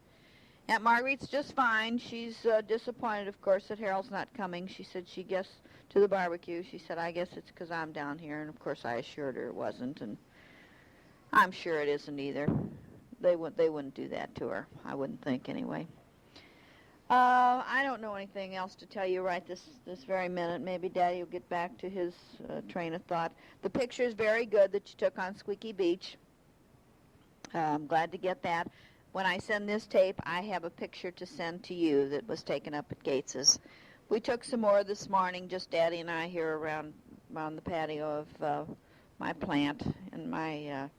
Aunt Marguerite's just fine. She's disappointed, of course, that Harold's not coming. She said she guessed to the barbecue. She said, I guess it's because I'm down here, and of course I assured her it wasn't, and I'm sure it isn't either. They wouldn't do that to her, I wouldn't think anyway. I don't know anything else to tell you right this very minute. Maybe Daddy will get back to his train of thought. The picture is very good that you took on Squeaky Beach. I'm glad to get that. When I send this tape, I have a picture to send to you that was taken up at Gates's. We took some more this morning, just Daddy and I here around the patio of my plant and my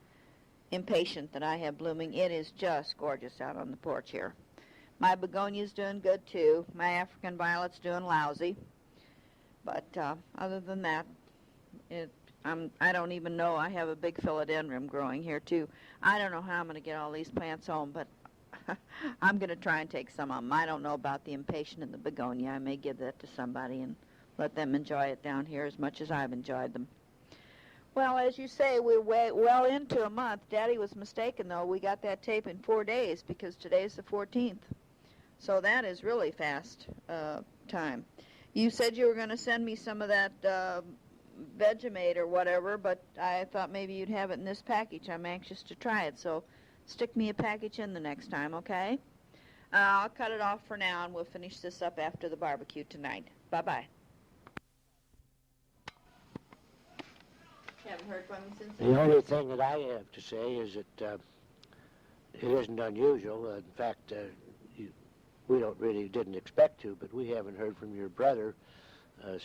impatient that I have blooming. It is just gorgeous out on the porch here. My begonia's doing good, too. My African violet's doing lousy. But other than that, I don't even know. I have a big philodendron growing here, too. I don't know how I'm going to get all these plants home, but I'm going to try and take some of them. I don't know about the impatient and the begonia. I may give that to somebody and let them enjoy it down here as much as I've enjoyed them. Well, as you say, we're well into a month. Daddy was mistaken, though. We got that tape in 4 days because today's the 14th. So that is really fast time. You said you were going to send me some of that Vegemite or whatever, but I thought maybe you'd have it in this package. I'm anxious to try it, so stick me a package in the next time, okay? I'll cut it off for now, and we'll finish this up after the barbecue tonight. Bye-bye. Haven't heard from you since. The only thing that I have to say is that it isn't unusual. In fact, we didn't expect to, but we haven't heard from your brother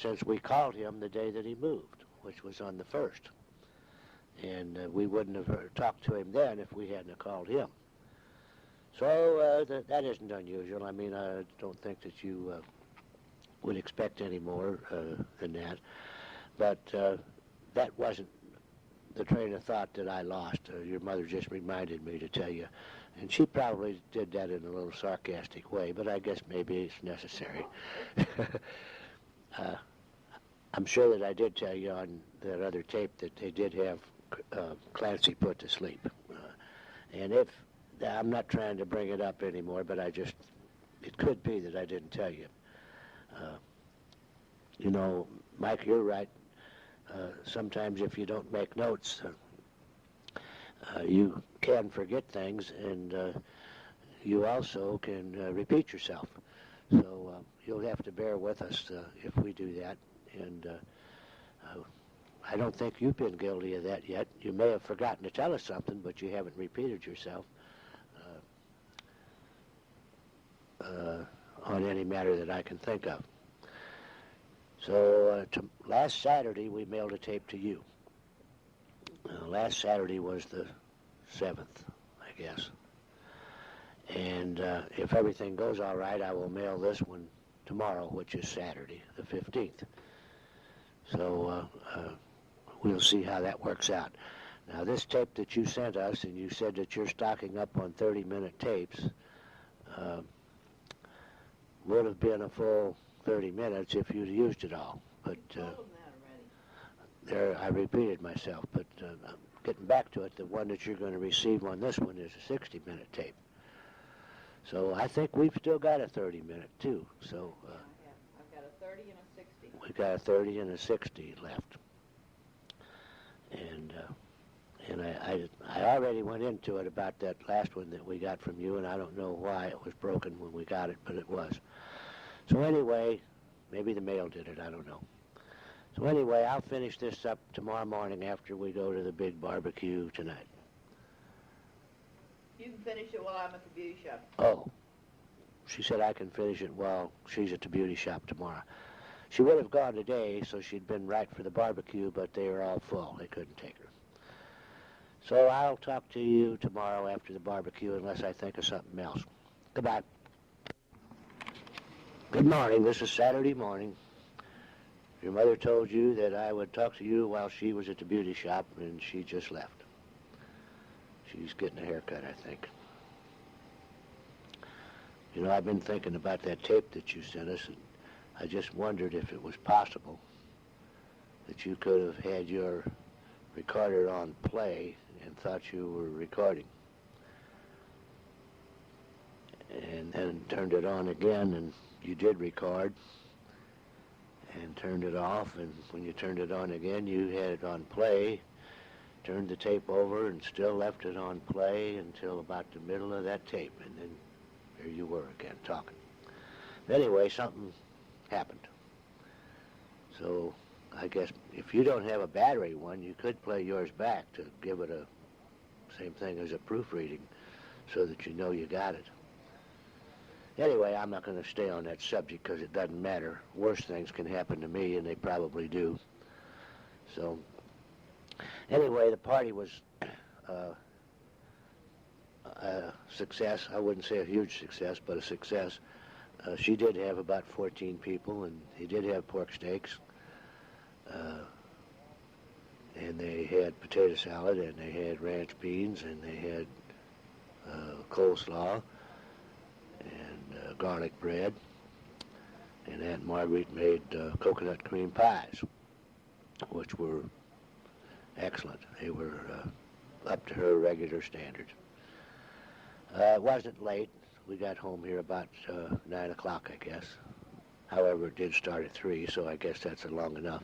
since we called him the day that he moved, which was on the 1st. And we wouldn't have talked to him then if we hadn't have called him. So that isn't unusual. I mean, I don't think that you would expect any more than that. But that wasn't the train of thought that I lost. Your mother just reminded me to tell you. And she probably did that in a little sarcastic way, but I guess maybe it's necessary. I'm sure that I did tell you on that other tape that they did have Clancy put to sleep. And if, I'm not trying to bring it up anymore, but it could be that I didn't tell you. You know, Mike, you're right. Sometimes if you don't make notes, you can forget things, and you also can repeat yourself. So you'll have to bear with us if we do that. And I don't think you've been guilty of that yet. You may have forgotten to tell us something, but you haven't repeated yourself on any matter that I can think of. So last Saturday, we mailed a tape to you. Last Saturday was the 7th, I guess. And if everything goes all right, I will mail this one tomorrow, which is Saturday, the 15th. So we'll see how that works out. Now, this tape that you sent us, and you said that you're stocking up on 30-minute tapes, would have been a full 30 minutes if you'd used it all. But there, I repeated myself. But getting back to it, the one that you're going to receive on this one is a 60-minute tape. So I think we've still got a 30-minute, too. So I've got a 30 and a 60. We've got a 30 and a 60 left. And I already went into it about that last one that we got from you, and I don't know why it was broken when we got it, but it was. So anyway, maybe the mail did it, I don't know. So anyway, I'll finish this up tomorrow morning after we go to the big barbecue tonight. You can finish it while I'm at the beauty shop. Oh, she said I can finish it while she's at the beauty shop tomorrow. She would have gone today, so she'd been right for the barbecue, but they were all full. They couldn't take her. So I'll talk to you tomorrow after the barbecue unless I think of something else. Goodbye. Good morning. This is Saturday morning. Your mother told you that I would talk to you while she was at the beauty shop, and she just left. She's getting a haircut, I think. You know, I've been thinking about that tape that you sent us, and I just wondered if it was possible that you could have had your recorder on play and thought you were recording, and then turned it on again, and you did record, and turned it off, and when you turned it on again, you had it on play, turned the tape over, and still left it on play until about the middle of that tape, and then there you were again talking. But anyway, something happened. So I guess if you don't have a battery one, you could play yours back to give it a same thing as a proofreading so that you know you got it. Anyway, I'm not going to stay on that subject because it doesn't matter. Worse things can happen to me, and they probably do. So anyway, the party was a success. I wouldn't say a huge success, but a success. She did have about 14 people, and he did have pork steaks. And they had potato salad, and they had ranch beans, and they had coleslaw, and garlic bread, and Aunt Marguerite made coconut cream pies, which were excellent. They were up to her regular standards. It wasn't late. We got home here about 9 o'clock, I guess. However, it did start at 3, so I guess that's long enough.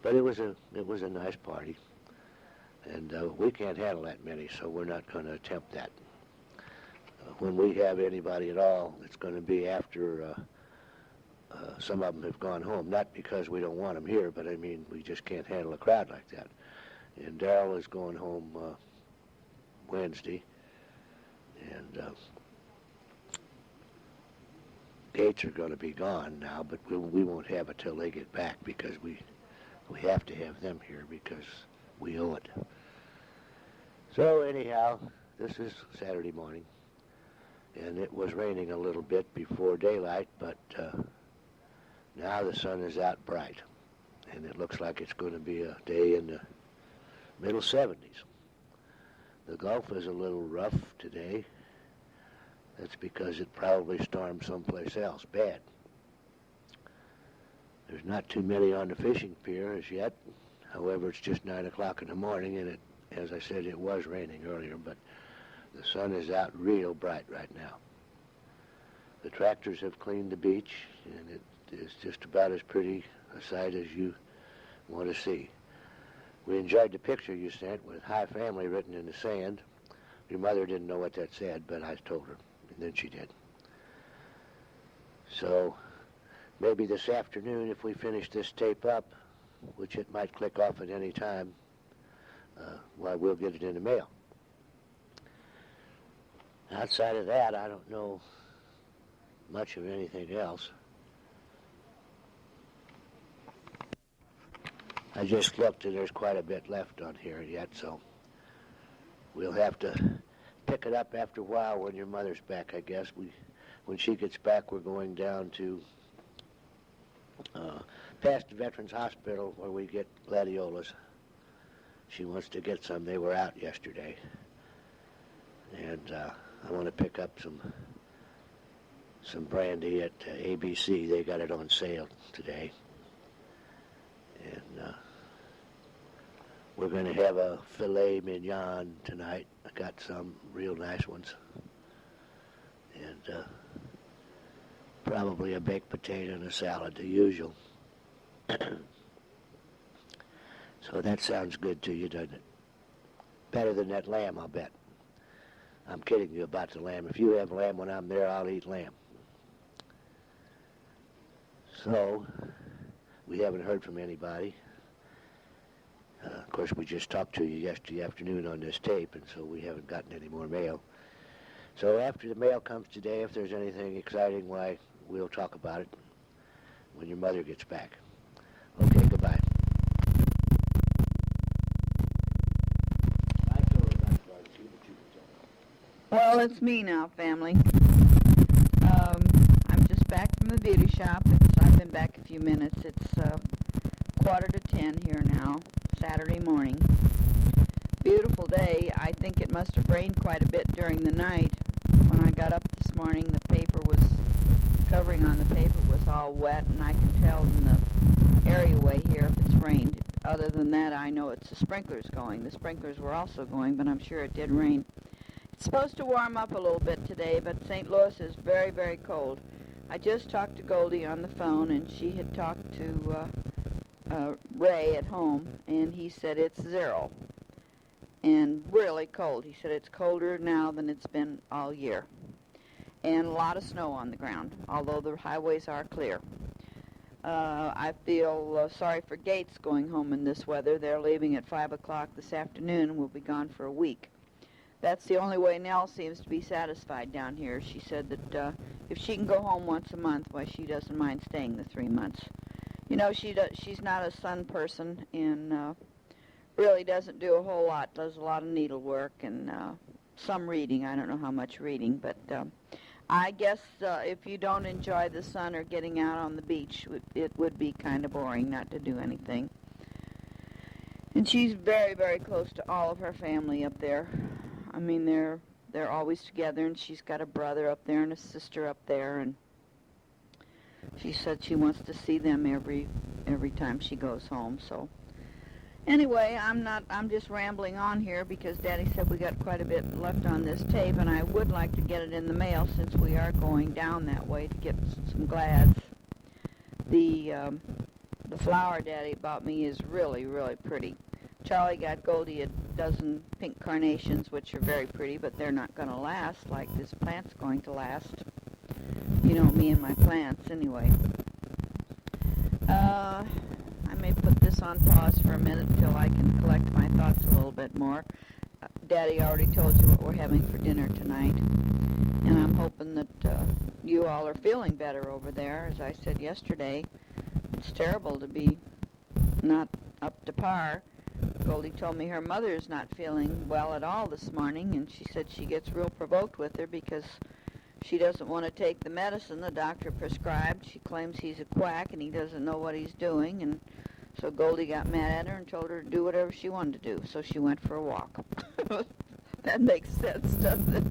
But it was a nice party, and we can't handle that many, so we're not going to attempt that. When we have anybody at all, it's going to be after some of them have gone home. Not because we don't want them here, but I mean we just can't handle a crowd like that. And Darrell is going home Wednesday, and Gates are going to be gone now, but we won't have it till they get back because we have to have them here because we owe it. So anyhow, this is Saturday morning, and it was raining a little bit before daylight, but now the sun is out bright, and it looks like it's going to be a day in the middle 70s. The Gulf is a little rough today. That's because it probably stormed someplace else bad. There's not too many on the fishing pier as yet. However, it's just 9 o'clock in the morning, and as I said, it was raining earlier, but the sun is out real bright right now. The tractors have cleaned the beach, and it is just about as pretty a sight as you want to see. We enjoyed the picture you sent with High Family written in the sand. Your mother didn't know what that said, but I told her, and then she did. So maybe this afternoon, if we finish this tape up, which it might click off at any time, we'll get it in the mail. Outside of that, I don't know much of anything else. I just looked, and there's quite a bit left on here yet, so we'll have to pick it up after a while when your mother's back, I guess. When she gets back, we're going down to past the Veterans Hospital where we get gladiolas. She wants to get some. They were out yesterday. And I want to pick up some brandy at ABC. They got it on sale today. And we're going to have a filet mignon tonight. I got some real nice ones. And probably a baked potato and a salad, the usual. So that sounds good to you, doesn't it? Better than that lamb, I'll bet. I'm kidding you about the lamb. If you have lamb when I'm there, I'll eat lamb. So, we haven't heard from anybody. Of course, we just talked to you yesterday afternoon on this tape, and so we haven't gotten any more mail. So after the mail comes today, if there's anything exciting, why, we'll talk about it when your mother gets back. Okay, goodbye. Well, it's me now, family. I'm from the beauty shop. I've been back a few minutes. It's 9:45 here now, Saturday morning. Beautiful day. I think it must have rained quite a bit during the night. When I got up this morning, covering on the paper was all wet, and I can tell in the areaway here if it's rained. Other than that, I know it's the sprinklers going. The sprinklers were also going, but I'm sure it did rain. It's supposed to warm up a little bit today, but St. Louis is very, very cold. I just talked to Goldie on the phone, and she had talked to Ray at home, and he said it's 0 and really cold. He said it's colder now than it's been all year, and a lot of snow on the ground, although the highways are clear. I feel sorry for Gates going home in this weather. They're leaving at 5 o'clock this afternoon and will be gone for a week. That's the only way Nell seems to be satisfied down here. She said that if she can go home once a month, why, she doesn't mind staying the 3 months. You know, she's not a sun person, and really doesn't do a whole lot, does a lot of needlework and some reading. I don't know how much reading, but I guess if you don't enjoy the sun or getting out on the beach, it would be kind of boring not to do anything. And she's very, very close to all of her family up there. I mean, they're always together, and she's got a brother up there and a sister up there, and she said she wants to see them every time she goes home. So anyway, I'm just rambling on here because Daddy said we got quite a bit left on this tape, and I would like to get it in the mail since we are going down that way to get some glads. The flower Daddy bought me is really, really pretty. Charlie got Goldie a dozen pink carnations, which are very pretty, but they're not going to last like this plant's going to last. You know, me and my plants, anyway. I may put this on pause for a minute until I can collect my thoughts a little bit more. Daddy already told you what we're having for dinner tonight, and I'm hoping that you all are feeling better over there. As I said yesterday, it's terrible to be not up to par. Goldie told me her mother's not feeling well at all this morning, and she said she gets real provoked with her because she doesn't want to take the medicine the doctor prescribed. She claims he's a quack and he doesn't know what he's doing, and so Goldie got mad at her and told her to do whatever she wanted to do, so she went for a walk. That makes sense, doesn't it?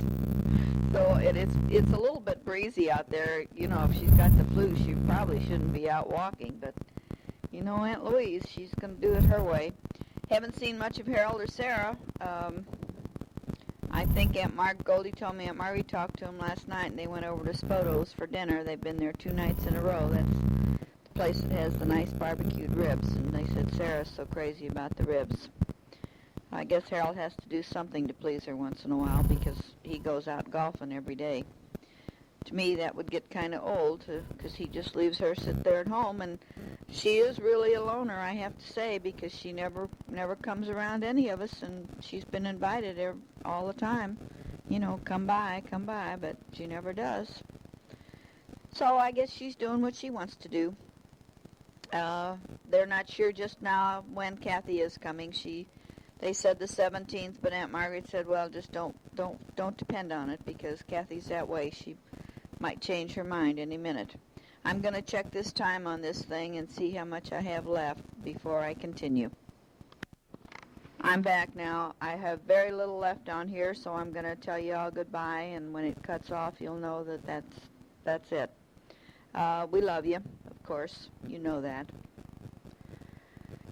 So it's a little bit breezy out there. You know, if she's got the flu, she probably shouldn't be out walking, but you know, Aunt Louise, she's going to do it her way. Haven't seen much of Harold or Sarah. I think Goldie told me Aunt Margie talked to him last night, and they went over to Spoto's for dinner. They've been there 2 nights in a row. That's the place that has the nice barbecued ribs, and they said Sarah's so crazy about the ribs. I guess Harold has to do something to please her once in a while because he goes out golfing every day. To me, that would get kind of old because he just leaves her sit there at home, and she is really a loner, I have to say, because she never comes around any of us, and she's been invited all the time. You know, come by, but she never does. So I guess she's doing what she wants to do. They're not sure just now when Kathy is coming. They said the 17th, but Aunt Margaret said, well, just don't depend on it because Kathy's that way. She might change her mind any minute. I'm going to check this time on this thing and see how much I have left before I continue. I'm back now. I have very little left on here, so I'm going to tell you all goodbye, and when it cuts off, you'll know that that's it. We love you, of course. You know that.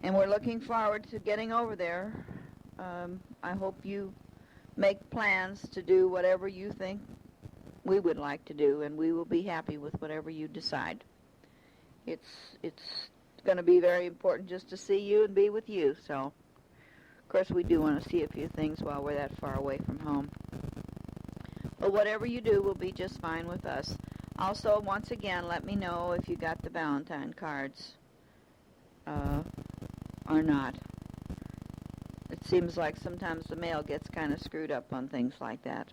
And we're looking forward to getting over there. I hope you make plans to do whatever you think we would like to do, and we will be happy with whatever you decide. It's going to be very important just to see you and be with you, so of course we do want to see a few things while we're that far away from home. But whatever you do will be just fine with us. Also, once again, let me know if you got the Valentine cards or not. It seems like sometimes the mail gets kind of screwed up on things like that.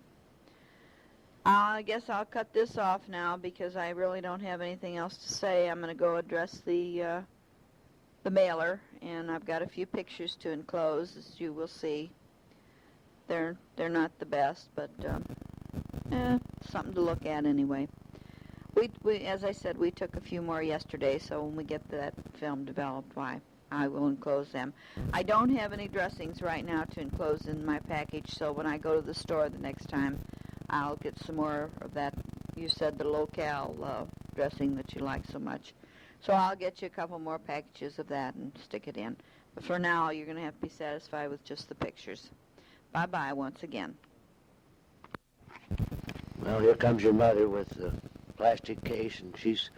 I guess I'll cut this off now because I really don't have anything else to say. I'm going to go address the mailer, and I've got a few pictures to enclose, as you will see. They're not the best, but something to look at anyway. We, as I said, we took a few more yesterday, so when we get that film developed, why, I will enclose them. I don't have any dressings right now to enclose in my package, so when I go to the store the next time, I'll get some more of that, you said the locale dressing that you like so much. So I'll get you a couple more packages of that and stick it in. But for now, you're going to have to be satisfied with just the pictures. Bye-bye once again. Well, here comes your mother with the plastic case, and she's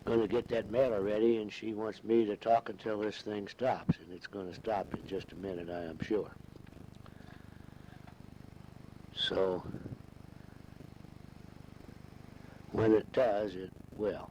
going to get that mailer ready, and she wants me to talk until this thing stops, and it's going to stop in just a minute, I am sure. So, when it does, it will.